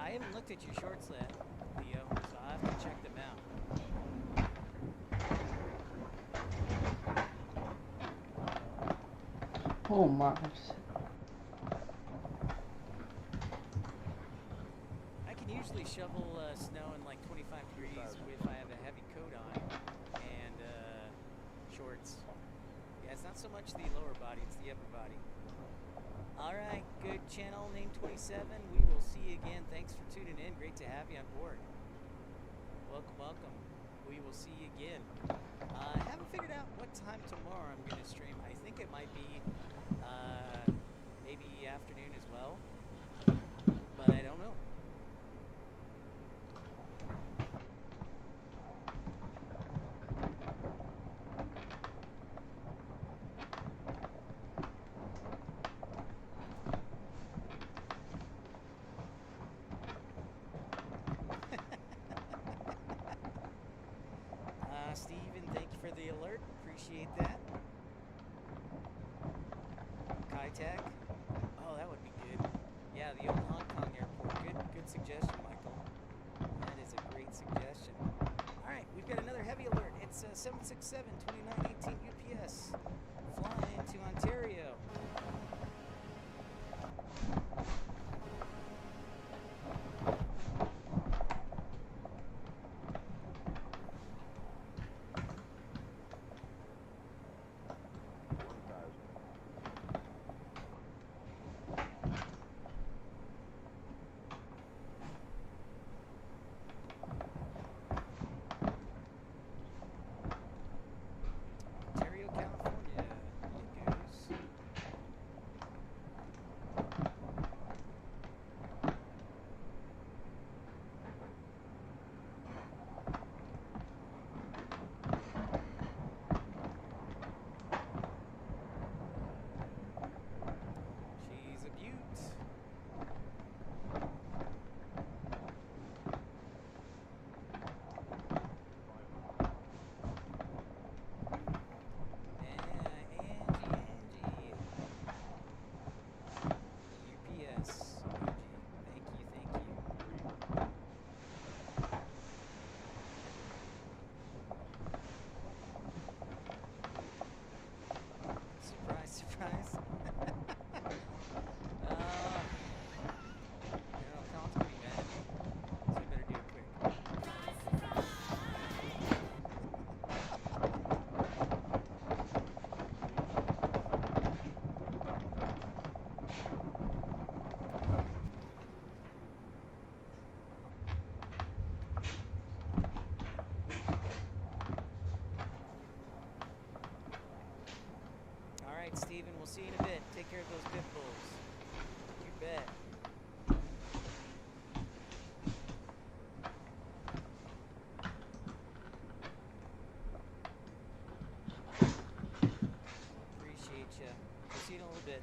I haven't looked at your shorts yet, Leo, so I have to check them out. Oh my. I can usually shovel snow in like 25 degrees if I have a heavy coat on and shorts. Yeah, it's not so much the lower body, it's the upper body. All right, good channel name 27. We will see you again. Thanks for tuning in. Great to have you on board. Welcome, welcome. We will see you again. I haven't figured out what time tomorrow I'm going to stream. I think it might be maybe afternoon as well, but I don't know. Steven, thank you for the alert. Appreciate that. Kai-Tak. Oh, that would be good. Yeah, the old Hong Kong airport. Good suggestion, Michael. That is a great suggestion. All right, we've got another heavy alert. It's 767-2918 UPS flying to Ontario. Ontario, California. It goes. She's a beaut. Angie. UPS. Angie. Thank you. Surprise, surprise. General Collins will be mad at me, so I better do it quick. All right, Steven, we'll see you in a bit. Take care of those pit bulls. You bet. Appreciate you. We'll see you in a little bit.